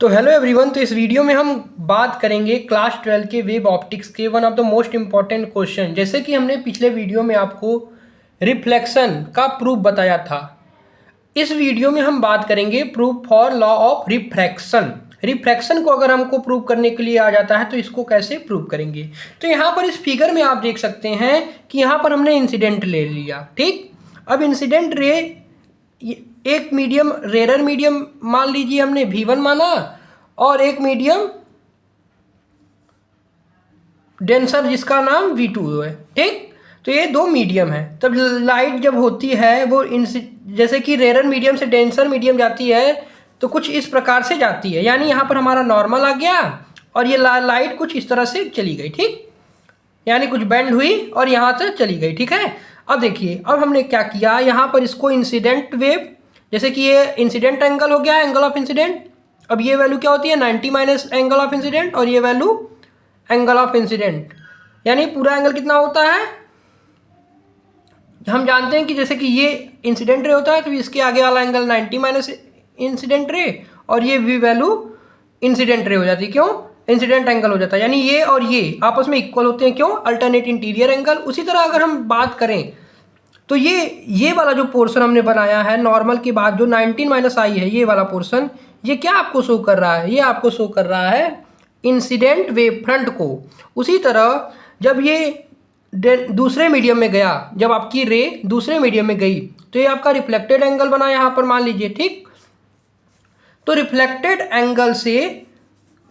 तो hello everyone. तो इस वीडियो में हम बात करेंगे क्लास 12 के वेब ऑप्टिक्स के one of the most important question. जैसे कि हमने पिछले वीडियो में आपको रिफ्लेक्शन का प्रूफ बताया था, इस वीडियो में हम बात करेंगे proof for law of refraction. Refraction को अगर हमको प्रूव करने के लिए आ जाता है तो इसको कैसे प्रूव करेंगे। तो यहाँ पर इस फिगर में आप देख सकते हैं कि यहाँ पर हमने इंसिडेंट ले लिया। ठीक, अब इंसिडेंट रे एक मीडियम रेयर मीडियम मान लीजिए हमने V1 माना, और एक मीडियम डेंसर जिसका नाम V2 है। ठीक, तो ये दो मीडियम है। तब लाइट जब होती है वो जैसे कि रेयर मीडियम से डेंसर मीडियम जाती है तो कुछ इस प्रकार से जाती है, यानी यहाँ पर हमारा नॉर्मल आ गया और ये लाइट कुछ इस तरह से चली गई। ठीक, यानी कुछ बेंड हुई और यहाँ से चली गई। ठीक है, अब देखिए, अब हमने क्या किया, यहाँ पर इसको इंसिडेंट वेव, जैसे कि ये इंसिडेंट एंगल हो गया, एंगल ऑफ इंसिडेंट। अब ये वैल्यू क्या होती है, 90 माइनस एंगल ऑफ इंसिडेंट, और ये वैल्यू एंगल ऑफ इंसिडेंट, यानी पूरा एंगल कितना होता है। हम जानते हैं कि जैसे कि ये इंसिडेंट रे होता है तो इसके आगे वाला एंगल 90 माइनस इंसिडेंट रे, और ये वी वैल्यू इंसिडेंट रे हो जाती है। क्यों, इंसिडेंट एंगल हो जाता है, यानी ये और ये आपस में इक्वल होते हैं। क्यों, अल्टरनेट इंटीरियर एंगल। उसी तरह अगर हम बात करें तो ये वाला जो पोर्शन हमने बनाया है नॉर्मल के बाद जो 19 माइनस आई है, ये वाला पोर्शन, ये क्या आपको शो कर रहा है, ये आपको शो कर रहा है इंसिडेंट वेव फ्रंट को। उसी तरह जब ये दूसरे मीडियम में गया, जब आपकी रे दूसरे मीडियम में गई तो ये आपका रिफ्लेक्टेड एंगल बना यहाँ पर मान लीजिए। ठीक, तो रिफ्लेक्टेड एंगल से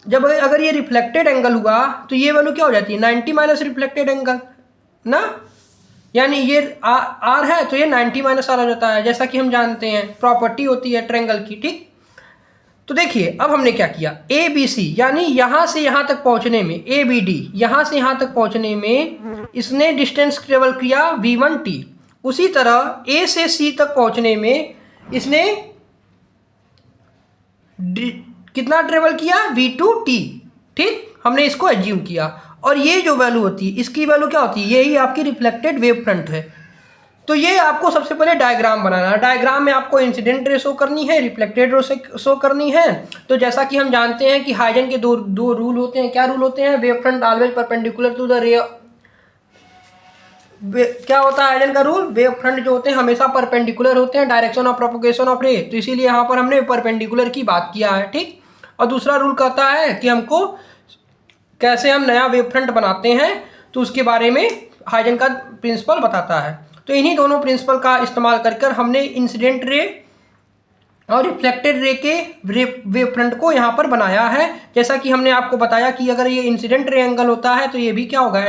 जब अगर ये रिफ्लेक्टेड एंगल हुआ तो ये वैल्यू क्या हो जाती है, 90 माइनस रिफ्लेक्टेड एंगल ना, यानी ये आर है तो ये 90 माइनस आर हो जाता है, जैसा कि हम जानते हैं प्रॉपर्टी होती है ट्रायंगल की। ठीक, तो देखिए अब हमने क्या किया, ए बी सी यानी यहाँ से यहाँ तक पहुँचने में, ए बी डी यहाँ से यहाँ तक पहुँचने में इसने डिस्टेंस ट्रेवल किया V1t। उसी तरह ए से सी तक पहुँचने में इसने कितना ट्रेवल किया, V2t। ठीक, हमने इसको एज्यूम किया, और ये जो वैल्यू होती है इसकी वैल्यू क्या होती है, यही आपकी रिफ्लेक्टेड वेव फ्रंट है। तो ये आपको सबसे पहले डायग्राम बनाना है। डायग्राम में आपको इंसिडेंट रे शो करनी है, रिफ्लेक्टेड रे शो करनी है। तो जैसा कि हम जानते हैं कि हाइजन के दो रूल होते हैं। क्या रूल होते हैं, wave front always perpendicular to the ray. क्या होता है हाइजन का रूल, वेव फ्रंट जो होते हैं हमेशा परपेंडिकुलर होते हैं डायरेक्शन ऑफ प्रोपगेशन ऑफ रे, तो इसीलिए यहाँ पर हमने परपेंडिकुलर की बात किया है। ठीक, और दूसरा रूल कहता है कि हमको कैसे हम नया वेव फ्रंट बनाते हैं, तो उसके बारे में हाइजन का प्रिंसिपल बताता है। तो इन्हीं दोनों प्रिंसिपल का इस्तेमाल कर हमने इंसिडेंट रे और रिफ्लेक्टेड रे के वेव फ्रंट को यहाँ पर बनाया है। जैसा कि हमने आपको बताया कि अगर ये इंसिडेंट रे एंगल होता है तो ये भी क्या होगा,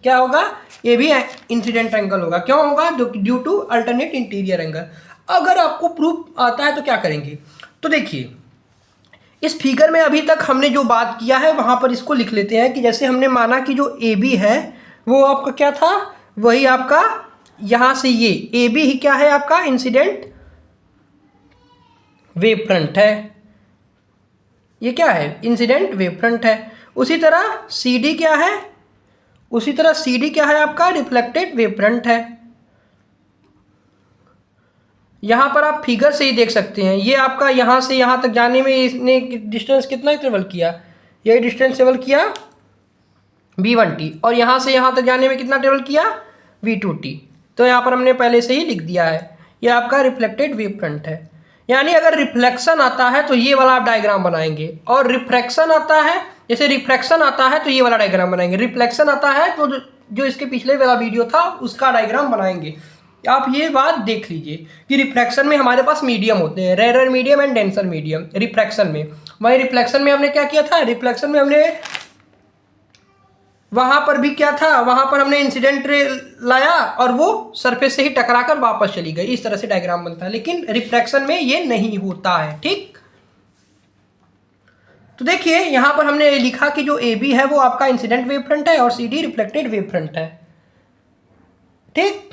क्या होगा, ये भी इंसिडेंट एंगल होगा। क्यों होगा, due to alternate interior angle. अगर आपको प्रूफ आता है तो क्या करेंगे, तो देखिए इस फिगर में अभी तक हमने जो बात किया है वहाँ पर इसको लिख लेते हैं कि जैसे हमने माना कि जो ए बी है वो आपका क्या था, वही आपका यहाँ से ये ए बी ही क्या है, आपका इंसिडेंट वेव फ्रंट है। ये क्या है, इंसिडेंट वेव फ्रंट है। उसी तरह सी डी क्या है, उसी तरह सी डी क्या है, आपका रिफ्लेक्टेड वेव फ्रंट है। यहाँ पर आप फिगर से ही देख सकते हैं, ये आपका यहाँ से यहाँ तक जाने में इसने डिस्टेंस कितना ट्रेवल किया, यही डिस्टेंस ट्रेवल किया V1t, और यहाँ से यहाँ तक जाने में कितना ट्रेवल किया, V2t। तो यहाँ पर हमने पहले से ही लिख दिया है, ये आपका रिफ्लेक्टेड वेव फ्रंट है। यानी अगर रिफ्लेक्शन आता है तो ये वाला आप डायग्राम बनाएंगे, और रिफ्रैक्शन आता है, जैसे रिफ्रैक्शन आता है तो ये वाला डायग्राम बनाएंगे, रिफ्लेक्शन आता है तो जो इसके पिछले वाला वीडियो था उसका डायग्राम बनाएंगे। आप ये बात देख लीजिए कि रिफ्रैक्शन में हमारे पास मीडियम होते हैं, rare medium and denser medium refraction में। वही रिफ्लेक्शन में हमने क्या किया था, रिफ्लेक्शन में हमने वहाँ पर भी क्या था, वहाँ पर हमने इंसिडेंट रे लाया और वो सरफेस से ही टकरा कर वापस चली गई, इस तरह से डायग्राम बनता है। लेकिन रिफ्रैक्शन में ये नहीं होता है। ठीक, तो देखिए यहाँ पर हमने लिखा कि जो ए बी है वो आपका इंसिडेंट वेव फ्रंट है और C D reflected wave front है। ठीक,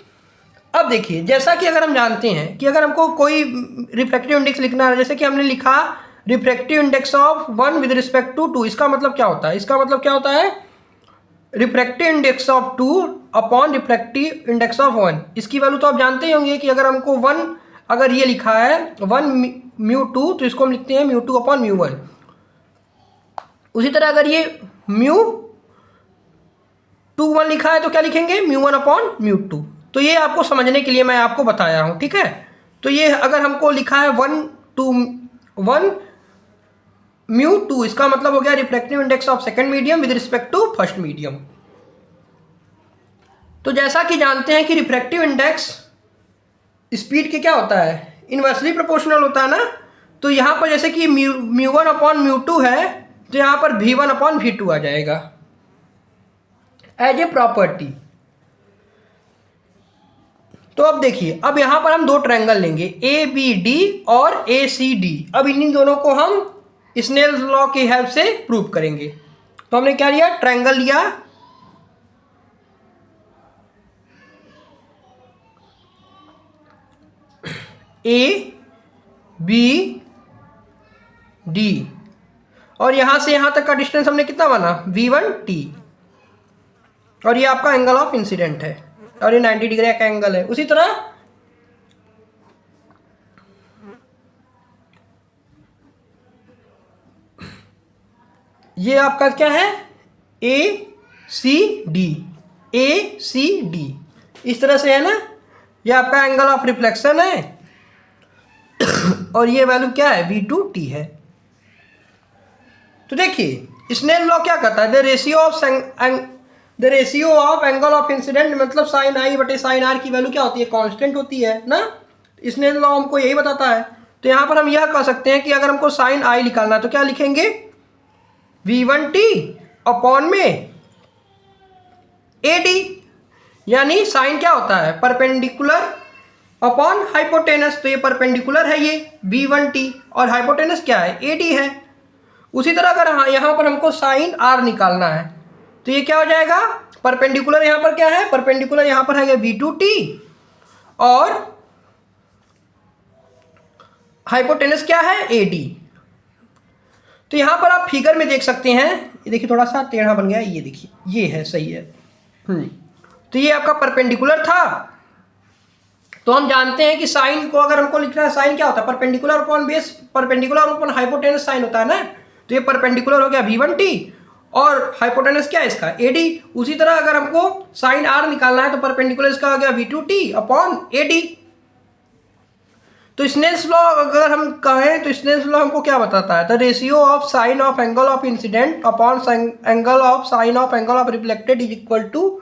अब देखिए जैसा कि अगर हम जानते हैं कि अगर हमको कोई रिफ्रैक्टिव इंडेक्स लिखना है, जैसे कि हमने लिखा refractive index of 1 with respect to 2, इसका मतलब क्या होता है, इसका मतलब क्या होता है, refractive index of 2 upon refractive index of 1। इसकी वैल्यू तो आप जानते ही होंगे कि अगर हमको 1 अगर ये लिखा है 1 μ2 तो इसको हम लिखते हैं μ2 अपॉन μ1। उसी तरह अगर ये μ21 लिखा है तो क्या लिखेंगे μ1/μ2। तो ये आपको समझने के लिए मैं आपको बताया हूँ, ठीक है। तो ये अगर हमको लिखा है 1 μ2, इसका मतलब हो गया refractive index of second medium with respect to first medium. तो जैसा कि जानते हैं कि रिफ्रैक्टिव इंडेक्स स्पीड के क्या होता है, इन्वर्सली प्रोपोर्शनल होता है ना। तो यहाँ पर जैसे कि μ1/μ2 है तो यहाँ पर v1/v2 आ जाएगा एज ए प्रॉपर्टी। तो अब देखिए, अब यहाँ पर हम दो ट्रायंगल लेंगे ABD और ACD। अब इन दोनों को हम स्नेल्स लॉ की हेल्प से प्रूव करेंगे। तो हमने क्या लिया, ट्रायंगल लिया ABD और यहां से यहां तक का डिस्टेंस हमने कितना माना V1T, और ये आपका एंगल ऑफ इंसिडेंट है और ये 90 डिग्री का एंगल है। उसी तरह ये आपका क्या है ACD इस तरह से है ना, ये आपका एंगल ऑफ रिफ्लेक्शन है और ये वैल्यू क्या है V2T है। तो देखिए स्नेल लॉ क्या कहता है, the ratio of angle of incident मतलब साइन आई बटे साइन आर की वैल्यू क्या होती है, कांस्टेंट होती है ना। स्नेल लॉ हमको यही बताता है। तो यहाँ पर हम यह कह सकते हैं कि अगर हमको साइन आई निकालना है तो क्या लिखेंगे V1T अपॉन में AD, यानी साइन क्या होता है परपेंडिकुलर अपॉन हाइपोटेनस। तो ये परपेंडिकुलर है ये V1T और हाइपोटेनस क्या है AD है। उसी तरह अगर यहाँ पर हमको साइन R निकालना है तो ये क्या हो जाएगा, परपेंडिकुलर यहाँ पर क्या है, परपेंडिकुलर यहाँ पर है V2T और हाइपोटेनस क्या है AD। तो यहाँ पर आप फिगर में देख सकते हैं, ये देखिए थोड़ा सा टेढ़ा बन गया, ये देखिए ये है सही है। तो ये आपका परपेंडिकुलर था। तो हम जानते हैं कि साइन को अगर हमको लिखना है, साइन क्या होता है perpendicular upon base, perpendicular upon hypotenuse sine होता है ना। तो ये परपेंडिकुलर हो गया V1T और हाइपोटेनस क्या है इसका AD। उसी तरह अगर हमको साइन R निकालना है तो परपेंडिकुलर इसका हो गया V2T अपॉन AD। तो स्नेल्स लॉ अगर हम कहें तो स्नेल्स लॉ हमको क्या बताता है, the ratio of sine of angle of incident upon angle of sine of angle of reflected is equal to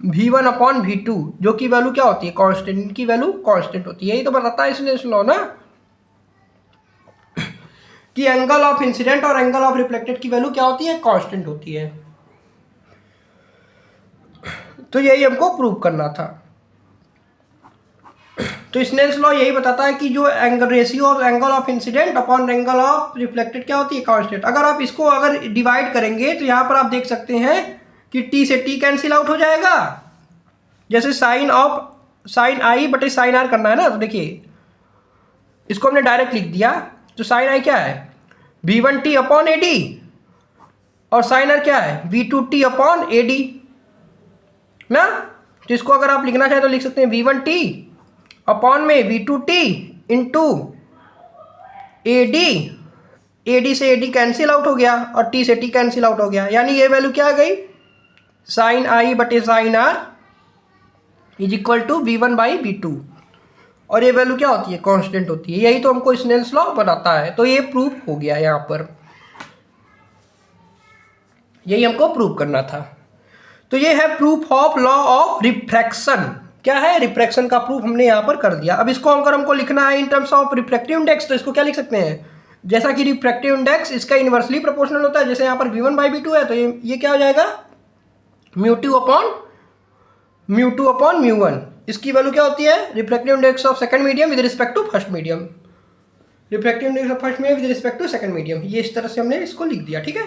V1/V2, जो की वैल्यू क्या होती है कांस्टेंट, इनकी वैल्यू कांस्टेंट होती है। यही तो बताता है स्नेल्स लॉ ना कि एंगल ऑफ इंसिडेंट और एंगल ऑफ रिफ्लेक्टेड की वैल्यू क्या होती है कांस्टेंट होती है। तो यही हमको प्रूव करना था। तो स्नेल्स लॉ यही बताता है कि जो angle ratio of angle of incident upon angle of reflected क्या होती है कांस्टेंट। अगर आप इसको अगर डिवाइड करेंगे तो यहाँ पर आप देख सकते हैं कि T से T कैंसिल आउट हो जाएगा। जैसे साइन आई बटे साइन आर करना है ना, तो देखिए इसको हमने डायरेक्ट लिख दिया। तो साइन आई क्या है V1T अपॉन AD और साइन आर क्या है V2T अपॉन AD ना। तो इसको अगर आप लिखना चाहें तो लिख सकते हैं V1T अपॉन में V2T इंटू AD से AD कैंसिल आउट हो गया और T से T कैंसिल आउट हो गया, यानी ये वैल्यू क्या आ गई साइन आई बटे sine r is equal to V1/V2 और ये वैल्यू क्या होती है कांस्टेंट होती है। यही तो हमको स्नेल्स लॉ बताता है। तो ये प्रूफ हो गया, यहाँ पर यही हमको प्रूव करना था। तो ये है proof of law of refraction. क्या है रिफ्रैक्शन का प्रूफ हमने यहाँ पर कर दिया। अब इसको अगर हमको लिखना है in terms of refractive index तो इसको क्या लिख सकते हैं, जैसा कि रिफ्रैक्टिव इंडेक्स इसका इन्वर्सली प्रोपोर्शनल होता है, जैसे यहाँ पर V1/V2 है तो ये क्या हो जाएगा μ2 अपॉन μ1। इसकी वैल्यू क्या होती है refractive index of second medium with respect to first medium, refractive index of first medium with respect to second medium. ये इस तरह से हमने इसको लिख दिया, ठीक है।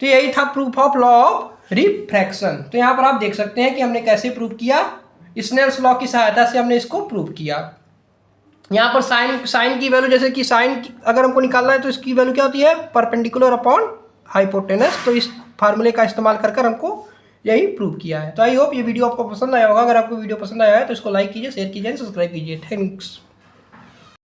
तो यही था proof of law of refraction. तो यहाँ पर आप देख सकते हैं कि हमने कैसे प्रूव किया, स्नेल्स लॉ की सहायता से हमने इसको प्रूव किया। यहाँ पर साइन की वैल्यू, जैसे कि साइन अगर हमको निकालना है तो इसकी वैल्यू क्या होती है परपेंडिकुलर अपॉन हाइपोटेनस। तो इस फार्मूले का इस्तेमाल कर हमको यही प्रूव किया है। तो आई होप ये वीडियो आपको पसंद आया होगा। अगर आपको वीडियो पसंद आया है तो इसको लाइक कीजिए, शेयर कीजिए, सब्सक्राइब कीजिए। थैंक्स।